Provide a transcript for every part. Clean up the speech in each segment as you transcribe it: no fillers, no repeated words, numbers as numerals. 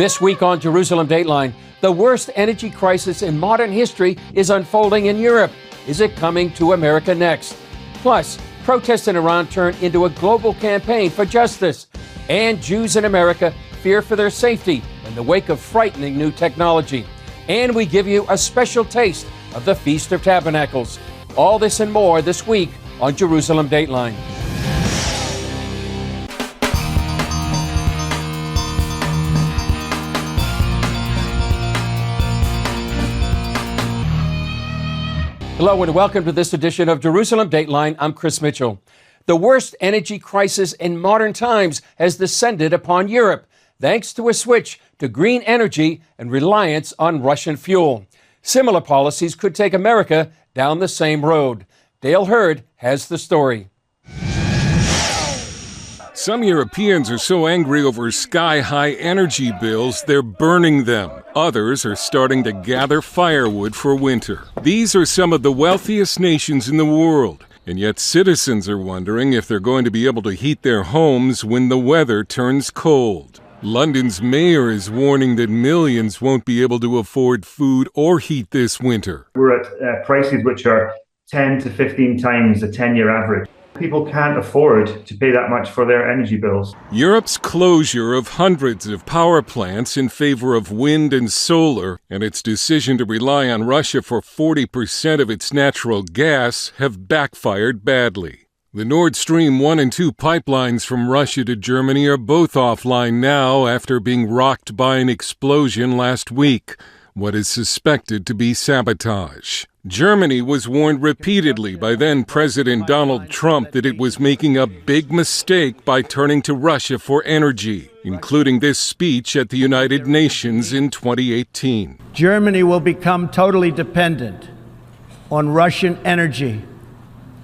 This week on Jerusalem Dateline, the worst energy crisis in modern history is unfolding in Europe. Is it coming to America next? Plus, protests in Iran turn into a global campaign for justice. And Jews in America fear for their safety in the wake of frightening new technology. And we give you a special taste of the Feast of Tabernacles. All this and more this week on Jerusalem Dateline. Hello and welcome to this edition of Jerusalem Dateline. I'm Chris Mitchell. The worst energy crisis in modern times has descended upon Europe, thanks to a switch to green energy and reliance on Russian fuel. Similar policies could take America down the same road. Dale Hurd has the story. Some Europeans are so angry over sky-high energy bills, they're burning them. Others are starting to gather firewood for winter. These are some of the wealthiest nations in the world, and yet citizens are wondering if they're going to be able to heat their homes when the weather turns cold. London's mayor is warning that millions won't be able to afford food or heat this winter. We're at prices which are 10 to 15 times the 10-year average. People can't afford to pay that much for their energy bills. Europe's closure of hundreds of power plants in favor of wind and solar and its decision to rely on Russia for 40% of its natural gas have backfired badly. The Nord Stream 1 and 2 pipelines from Russia to Germany are both offline now after being rocked by an explosion last week, what is suspected to be sabotage. Germany was warned repeatedly by then-President Donald Trump that it was making a big mistake by turning to Russia for energy, including this speech at the United Nations in 2018. Germany will become totally dependent on Russian energy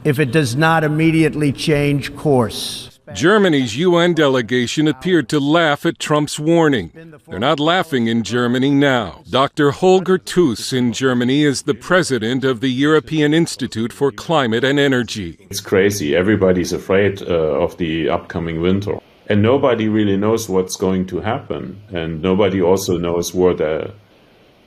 if it does not immediately change course. Germany's UN delegation appeared to laugh at Trump's warning. They're not laughing in Germany now. Dr. Holger Tuss in Germany is the president of the European Institute for Climate and Energy. It's crazy. Everybody's afraid of the upcoming winter. And nobody really knows what's going to happen. And nobody also knows where the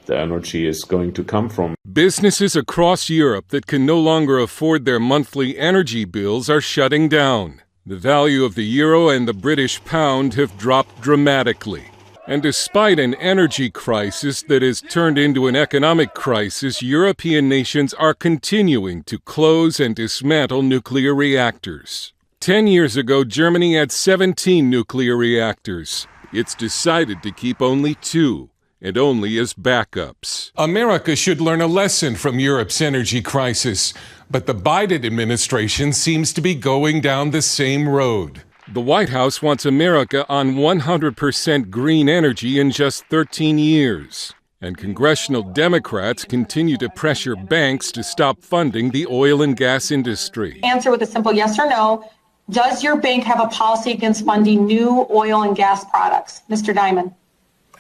energy is going to come from. Businesses across Europe that can no longer afford their monthly energy bills are shutting down. The value of the euro and the British pound have dropped dramatically. And despite an energy crisis that has turned into an economic crisis, European nations are continuing to close and dismantle nuclear reactors. 10 years ago, Germany had 17 nuclear reactors. It's decided to keep only 2. And only as backups. America should learn a lesson from Europe's energy crisis, but the Biden administration seems to be going down the same road. The White House wants America on 100% green energy in just 13 years. And congressional Democrats continue to pressure banks to stop funding the oil and gas industry. Answer with a simple yes or no. Does your bank have a policy against funding new oil and gas products? Mr. Diamond.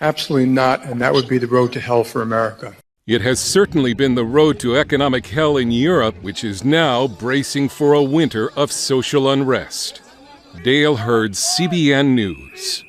Absolutely not, and that would be the road to hell for America. It has certainly been the road to economic hell in Europe, which is now bracing for a winter of social unrest. Dale Hurd, CBN News.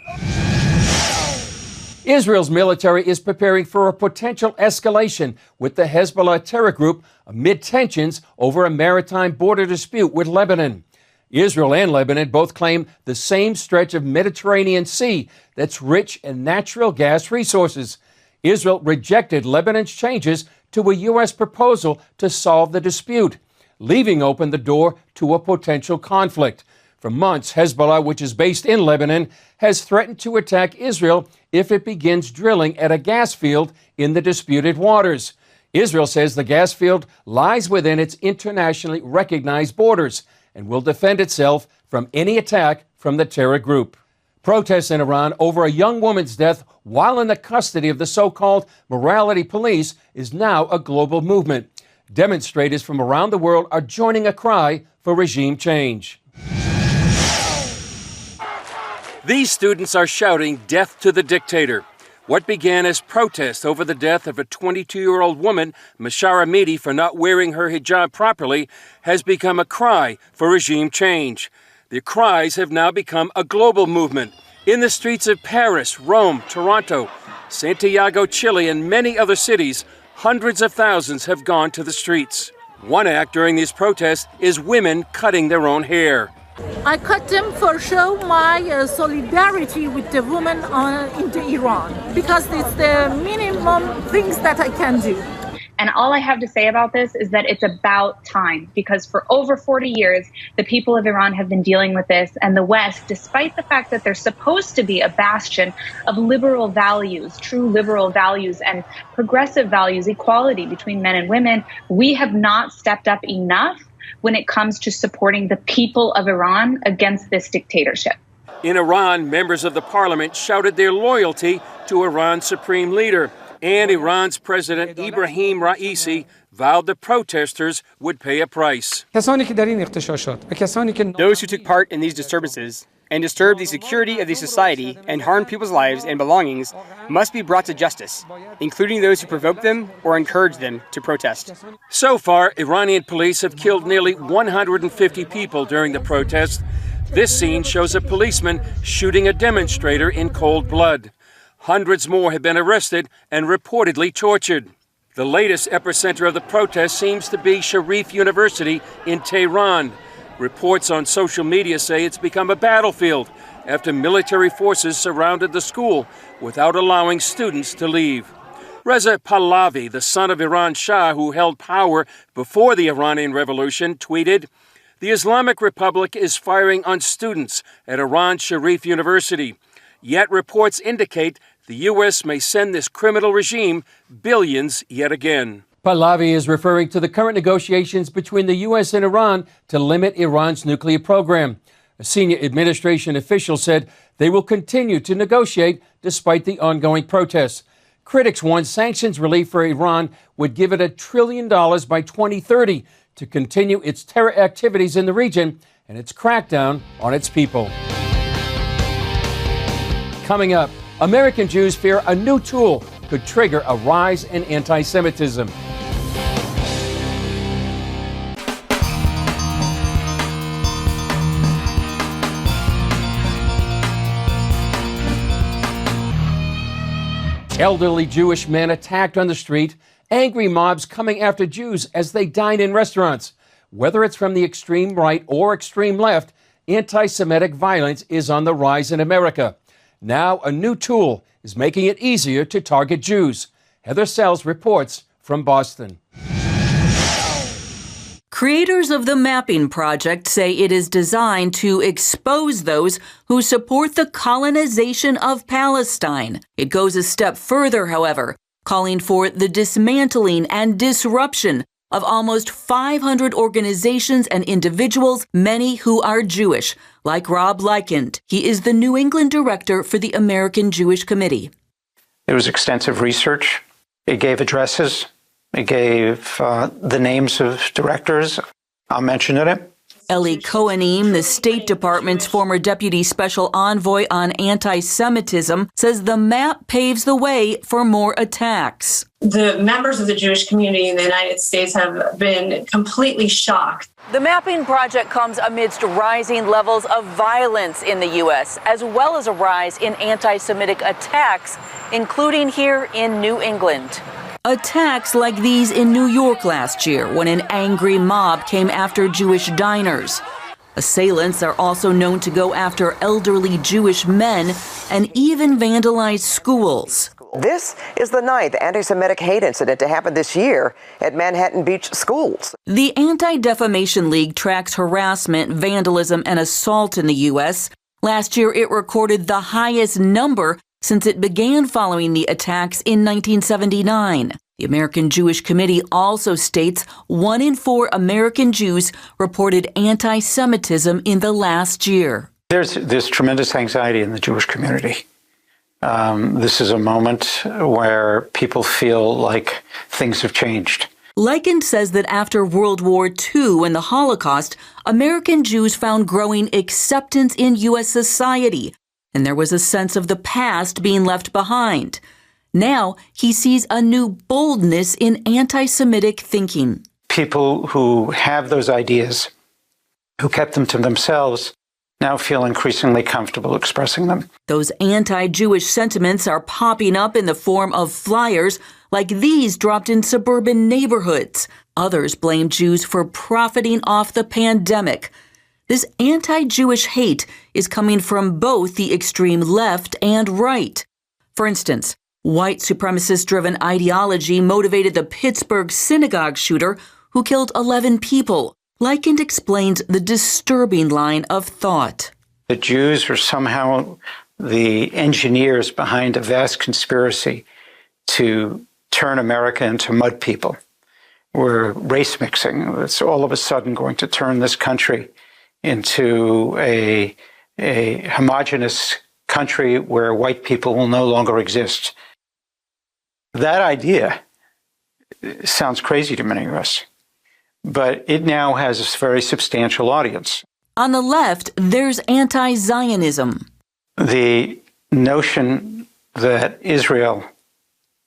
Israel's military is preparing for a potential escalation with the Hezbollah terror group amid tensions over a maritime border dispute with Lebanon. Israel and Lebanon both claim the same stretch of Mediterranean Sea that's rich in natural gas resources. Israel rejected Lebanon's changes to a U.S. proposal to solve the dispute, leaving open the door to a potential conflict. For months, Hezbollah, which is based in Lebanon, has threatened to attack Israel if it begins drilling at a gas field in the disputed waters. Israel says the gas field lies within its internationally recognized borders and will defend itself from any attack from the terror group. Protests in Iran over a young woman's death while in the custody of the so-called morality police is now a global movement. Demonstrators from around the world are joining a cry for regime change. These students are shouting death to the dictator. What began as protests over the death of a 22-year-old woman, Mashara Mehdi, for not wearing her hijab properly, has become a cry for regime change. The cries have now become a global movement, In the streets of Paris, Rome, Toronto, Santiago, Chile, and many other cities, hundreds of thousands have gone to the streets. One act during these protests is women cutting their own hair. I cut them for show my solidarity with the women in Iran, because it's the minimum things that I can do. And all I have to say about this is that it's about time, because for over 40 years, the people of Iran have been dealing with this, and the West, despite the fact that they're supposed to be a bastion of liberal values, true liberal values and progressive values, equality between men and women, we have not stepped up enough when it comes to supporting the people of Iran against this dictatorship. In Iran, members of the parliament shouted their loyalty to Iran's supreme leader. And Iran's President Ibrahim Raisi vowed the protesters would pay a price. Those who took part in these disturbances and disturbed the security of the society and harmed people's lives and belongings must be brought to justice, including those who provoked them or encouraged them to protest. So far, Iranian police have killed nearly 150 people during the protest. This scene shows a policeman shooting a demonstrator in cold blood. Hundreds more have been arrested and reportedly tortured. The latest epicenter of the protest seems to be Sharif University in Tehran. Reports on social media say it's become a battlefield after military forces surrounded the school without allowing students to leave. Reza Pahlavi, the son of Iran's Shah who held power before the Iranian Revolution, tweeted, "The Islamic Republic is firing on students at Iran's Sharif University. Yet reports indicate the U.S. may send this criminal regime billions yet again." Pahlavi is referring to the current negotiations between the U.S. and Iran to limit Iran's nuclear program. A senior administration official said they will continue to negotiate despite the ongoing protests. Critics warn sanctions relief for Iran would give it $1 trillion by 2030 to continue its terror activities in the region and its crackdown on its people. Coming up, American Jews fear a new tool could trigger a rise in anti-Semitism. Elderly Jewish men attacked on the street, angry mobs coming after Jews as they dine in restaurants. Whether it's from the extreme right or extreme left, anti-Semitic violence is on the rise in America. Now a new tool is making it easier to target Jews. Heather Sells reports from Boston. Creators of the Mapping Project say it is designed to expose those who support the colonization of Palestine. It goes a step further, however, calling for the dismantling and disruption of almost 500 organizations and individuals, many who are Jewish, like Rob Likend. He is the New England director for the American Jewish Committee. There was extensive research. It gave addresses. It gave the names of directors. I'll mention it. Eli Kohanim, the State Department's former deputy special envoy on anti-Semitism, says the map paves the way for more attacks. The members of the Jewish community in the United States have been completely shocked. The Mapping Project comes amidst rising levels of violence in the U.S., as well as a rise in anti-Semitic attacks, including here in New England. Attacks like these in New York last year when an angry mob came after Jewish diners. Assailants are also known to go after elderly Jewish men and even vandalize schools. This is the ninth anti-Semitic hate incident to happen this year at Manhattan Beach schools. The Anti-Defamation League tracks harassment, vandalism, and assault in the U.S. Last year, it recorded the highest number since it began following the attacks in 1979. The American Jewish Committee also states 1 in 4 American Jews reported anti-Semitism in the last year. There's tremendous anxiety in the Jewish community. This is a moment where people feel like things have changed. Likend says that after World War II and the Holocaust, American Jews found growing acceptance in U.S. society, and there was a sense of the past being left behind. Now he sees a new boldness in anti-Semitic thinking. People who have those ideas, who kept them to themselves, now feel increasingly comfortable expressing them. Those anti-Jewish sentiments are popping up in the form of flyers like these dropped in suburban neighborhoods. Others blame Jews for profiting off the pandemic. This anti-Jewish hate is coming from both the extreme left and right. For instance, white supremacist-driven ideology motivated the Pittsburgh synagogue shooter who killed 11 people. Likend explains the disturbing line of thought. The Jews are somehow the engineers behind a vast conspiracy to turn America into mud people. We're race mixing. It's all of a sudden going to turn this country into a homogenous country where white people will no longer exist. That idea sounds crazy to many of us, but it now has a very substantial audience. On the left, there's anti-Zionism. The notion that Israel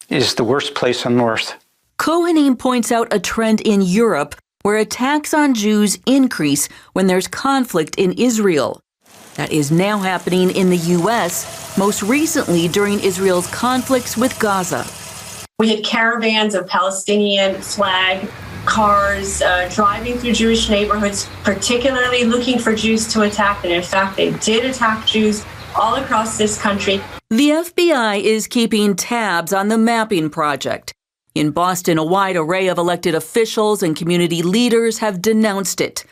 is the worst place on earth. Kohanim points out a trend in Europe where attacks on Jews increase when there's conflict in Israel. That is now happening in the U.S., most recently during Israel's conflicts with Gaza. We had caravans of Palestinian flag cars driving through Jewish neighborhoods, particularly looking for Jews to attack. And in fact, they did attack Jews all across this country. The FBI is keeping tabs on the mapping project. In Boston, a wide array of elected officials and community leaders have denounced it.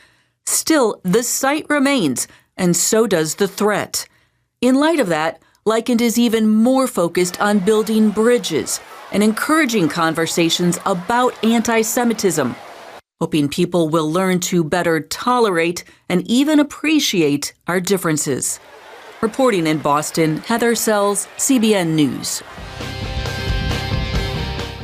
Still, the site remains, and so does the threat. In light of that, Likend is even more focused on building bridges and encouraging conversations about anti-Semitism, hoping people will learn to better tolerate and even appreciate our differences. Reporting in Boston, Heather Sells, CBN News.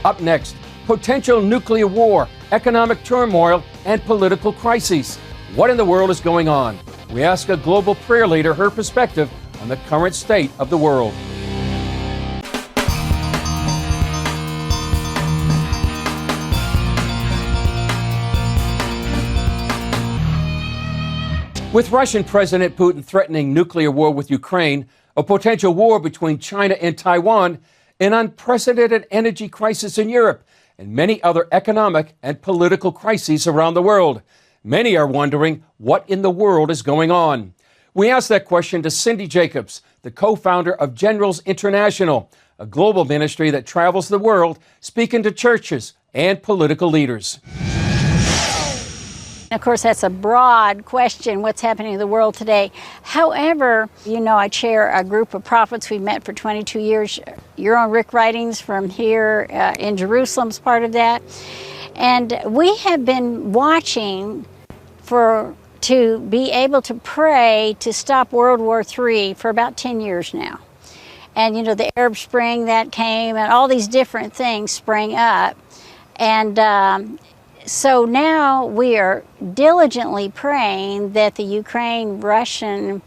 Up next, potential nuclear war, economic turmoil, and political crises. What in the world is going on? We ask a global prayer leader her perspective on the current state of the world. With Russian President Putin threatening nuclear war with Ukraine, a potential war between China and Taiwan, an unprecedented energy crisis in Europe, and many other economic and political crises around the world, many are wondering what in the world is going on. We asked that question to Cindy Jacobs, the co-founder of Generals International, a global ministry that travels the world speaking to churches and political leaders. Of course, that's a broad question, what's happening in the world today. However, you know, I chair a group of prophets. We've met for 22 years. Your own Rick Writings from here in Jerusalem is part of that. And we have been watching to be able to pray to stop World War III for about 10 years now. And, you know, the Arab Spring that came and all these different things sprang up. And so now we are diligently praying that the Ukraine-Russian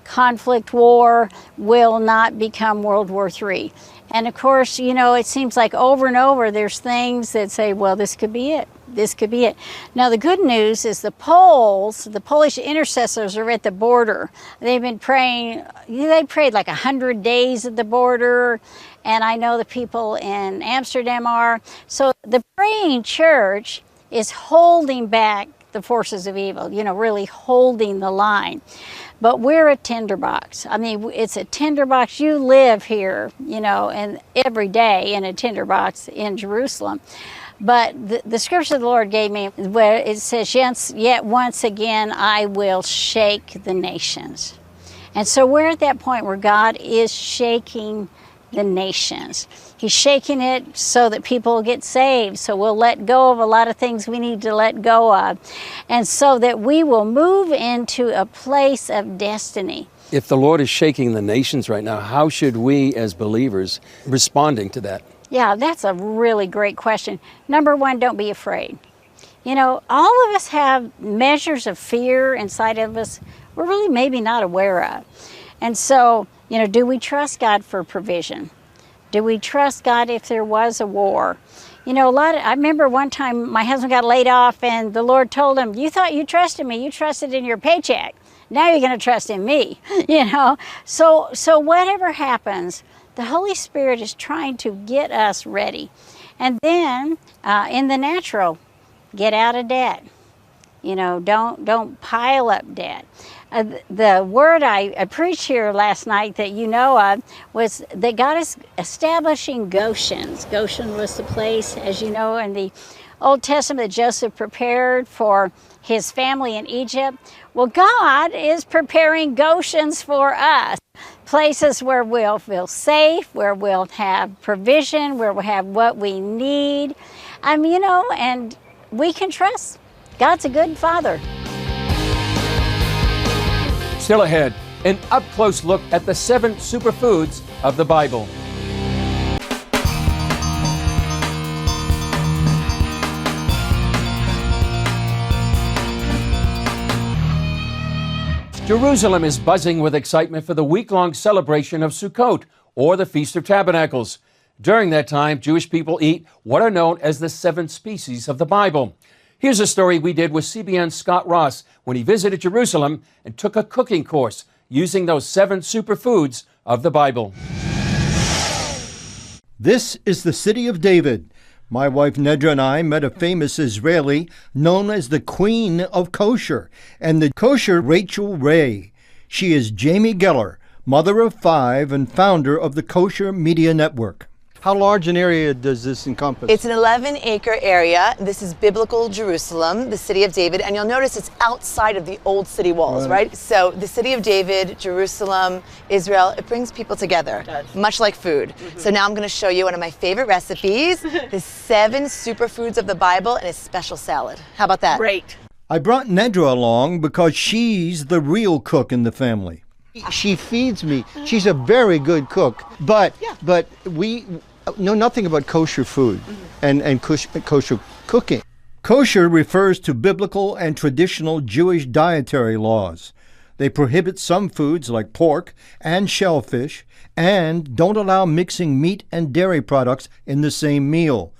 conflict war will not become World War III. And of course, you know, it seems like over and over there's things that say, well, this could be it. This could be it. Now, the good news is the Polish intercessors are at the border. They've been praying, they prayed like 100 days at the border. And I know the people in Amsterdam are. So the praying church is holding back the forces of evil, you know, really holding the line. But we're a tinderbox. I mean, it's a tinderbox. You live here, you know, and every day in a tinderbox in Jerusalem. But the scripture the Lord gave me, where it says, yet once again I will shake the nations. And so we're at that point where God is shaking the nations. He's shaking it so that people will get saved. So we'll let go of a lot of things we need to let go of. And so that we will move into a place of destiny. If the Lord is shaking the nations right now, how should we as believers responding to that? Yeah, that's a really great question. Number one, don't be afraid. You know, all of us have measures of fear inside of us we're really maybe not aware of. And so, you know, do we trust God for provision? Do we trust God if there was a war? You know, I remember one time my husband got laid off and the Lord told him, you thought you trusted me, you trusted in your paycheck. now you're going to trust in me, you know. So whatever happens, the Holy Spirit is trying to get us ready. And then in the natural, get out of debt. You know, don't pile up debt. The word I preached here last night that you know of was that God is establishing Goshens. Goshen was the place, as you know, in the Old Testament that Joseph prepared for his family in Egypt. Well, God is preparing Goshens for us. Places where we'll feel safe, where we'll have provision, where we'll have what we need. You know, and we can trust. God's a good Father. Still ahead, an up-close look at the 7 superfoods of the Bible. Jerusalem is buzzing with excitement for the week-long celebration of Sukkot, or the Feast of Tabernacles. During that time, Jewish people eat what are known as the 7 species of the Bible. Here's a story we did with CBN's Scott Ross when he visited Jerusalem and took a cooking course using those 7 superfoods of the Bible. This is the city of David. My wife Nedra and I met a famous Israeli known as the Queen of Kosher and the Kosher Rachel Ray. She is Jamie Geller, mother of 5 and founder of the Kosher Media Network. How large an area does this encompass? It's an 11-acre area. This is biblical Jerusalem, the city of David, and you'll notice it's outside of the old city walls, right? So the city of David, Jerusalem, Israel, it brings people together, much like food. So now I'm going to show you one of my favorite recipes, the 7 superfoods of the Bible and a special salad. How about that? Great. I brought Nedra along because she's the real cook in the family. She feeds me. She's a very good cook, but we know nothing about kosher food and kosher cooking. Kosher refers to biblical and traditional Jewish dietary laws. They prohibit some foods like pork and shellfish and don't allow mixing meat and dairy products in the same meal.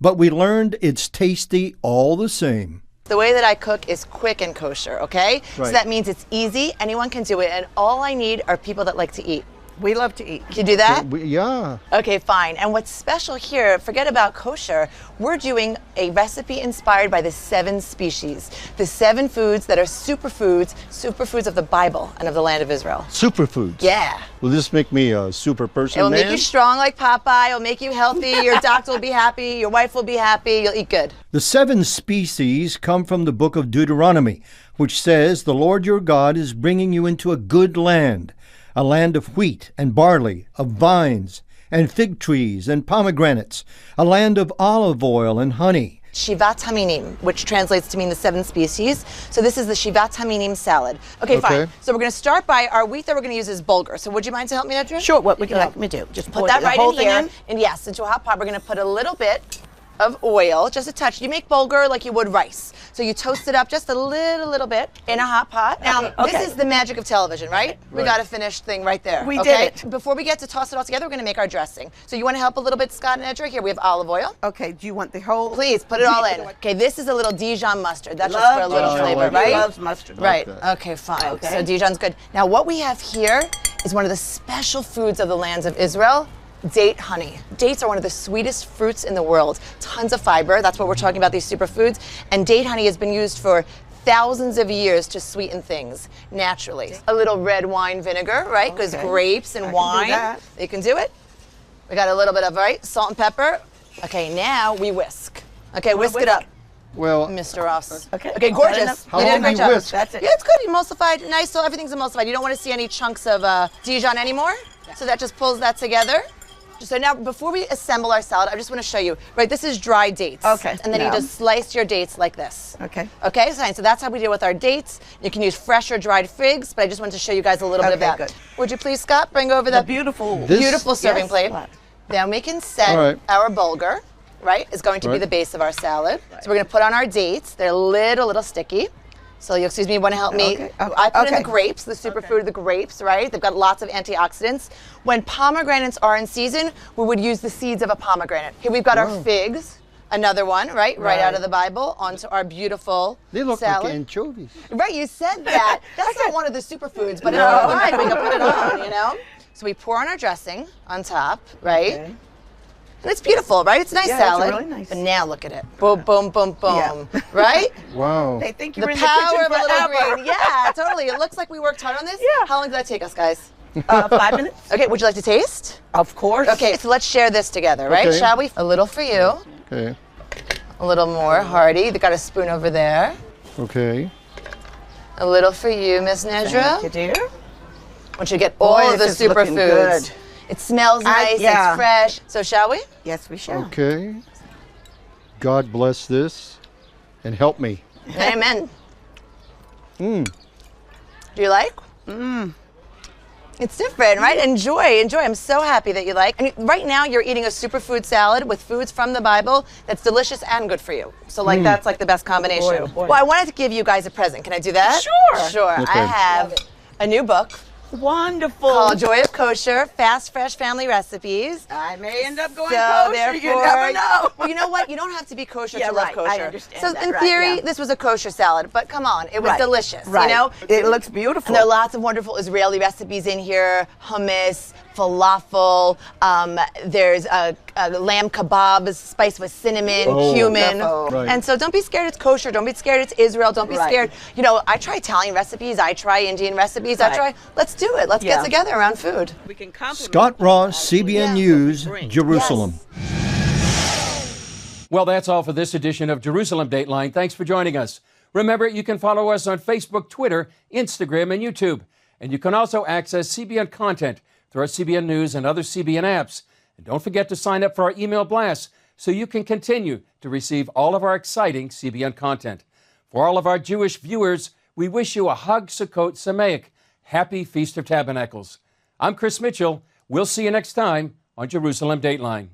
But we learned it's tasty all the same. The way that I cook is quick and kosher, okay? Right. So that means it's easy, anyone can do it, and all I need are people that like to eat. We love to eat. Can you do that? Yeah. Okay, fine. And what's special here, forget about kosher, we're doing a recipe inspired by the 7 species, the 7 foods that are superfoods of the Bible and of the land of Israel. Superfoods? Yeah. Will this make me a super person? It will make you strong like Popeye, it'll make you healthy, your doctor will be happy, your wife will be happy, you'll eat good. The 7 species come from the book of Deuteronomy, which says the Lord your God is bringing you into a good land, a land of wheat and barley, of vines and fig trees and pomegranates, a land of olive oil and honey. Shivat Haminim, which translates to mean the 7 species. So this is the Shivat Haminim salad. Okay, fine. So we're going to start by our wheat that we're going to use is bulgur. So would you mind to help me, Nedra? Sure, what would you like me to do? Just put that right in here. And yes, into a hot pot, we're going to put a little bit of oil, just a touch. You make bulgur like you would rice. So you toast it up just a little bit in a hot pot. Now, this is the magic of television, right? We got a finished thing right there. We did it. Before we get to toss it all together, we're going to make our dressing. So you want to help a little bit, Scott and Nedra? Here, we have olive oil. Okay, do you want the whole? Please, put it all in. Okay, this is a little Dijon mustard. That's just for a little flavor, right? Loves mustard. Right, okay, fine. Okay. So Dijon's good. Now, what we have here is one of the special foods of the lands of Israel, date honey. Dates are one of the sweetest fruits in the world. Tons of fiber, that's what we're talking about, these superfoods. And date honey has been used for thousands of years to sweeten things naturally. A little red wine vinegar, right? Because grapes and wine, you can do it. We got a little bit of, salt and pepper. Okay, now we whisk. Okay, whisk it up. Well, Mr. Ross. Okay, gorgeous. How long do you whisk? That's it. Yeah, it's good. Emulsified, nice, so everything's emulsified. You don't want to see any chunks of Dijon anymore. So that just pulls that together. So now, before we assemble our salad, I just want to show you, this is dried dates. Okay. And then you just slice your dates like this. Okay. Okay, fine. So that's how we deal with our dates. You can use fresh or dried figs, but I just wanted to show you guys a little bit of that. Good. Would you please, Scott, bring over the beautiful serving plate. Then we can set our bulgur, is going to be the base of our salad. So we're going to put on our dates. They're a little sticky. So you'll excuse me, you want to help me? I put in the grapes, the superfood of the grapes, right? They've got lots of antioxidants. When pomegranates are in season, we would use the seeds of a pomegranate. Here we've got our figs. Another one, right out of the Bible, onto our beautiful They look salad. like anchovies. Right, you said that. That's not one of the superfoods, but it's fine. We can put it on, you know? So we pour on our dressing on top, right? Okay. And it's beautiful, right? It's a nice salad. It's really nice. But now look at it. Boom, boom, boom, boom. Yeah. Right? Wow. They think you're in the power the of a kitchen little forever. green. Yeah, totally. It looks like we worked hard on this. Yeah. How long did that take us, guys? 5 minutes. Okay, would you like to taste? Of course. Okay, so let's share this together, right? Okay. Shall we? A little for you. Okay. A little more, Hardy. They got a spoon over there. Okay. A little for you, Miss Nedra. Thank you, dear. I want you to get all of the this is looking superfoods. good. It smells nice, yeah. it's fresh. So shall we? Yes, we shall. Okay. God bless this and help me. Amen. Mm. Do you like? It's different, right? Enjoy. I'm so happy that you like. I mean, right now you're eating a superfood salad with foods from the Bible that's delicious and good for you. So like that's like the best combination. Boy, oh boy. Well, I wanted to give you guys a present. Can I do that? Sure. Sure. Okay. I have a new book Wonderful. called Joy of Kosher, Fast, Fresh Family Recipes. I may end up going So kosher. therefore, You never know. Well, you know what? You don't have to be kosher Yeah, to love right. kosher. I understand So that. in Right, theory, yeah. this was a kosher salad, but come on, it was Right. delicious. Right. You know, It looks beautiful. and there are lots of wonderful Israeli recipes in here: hummus, falafel. There's a lamb kebab spiced with cinnamon, cumin. Right. And so don't be scared it's kosher. Don't be scared it's Israel. Don't be Right. scared. You know, I try Italian recipes. I try Indian recipes. I Right. try. Let's do it. Let's Yeah. get together around food. We can compliment Scott Ross, CBN News, Jerusalem. Well, that's all for this edition of Jerusalem Dateline. Thanks for joining us. Remember, you can follow us on Facebook, Twitter, Instagram, and YouTube. And you can also access CBN content through our CBN News and other CBN apps. And don't forget to sign up for our email blasts so you can continue to receive all of our exciting CBN content. For all of our Jewish viewers, we wish you a Hag Sukkot Sameach. Happy Feast of Tabernacles. I'm Chris Mitchell. We'll see you next time on Jerusalem Dateline.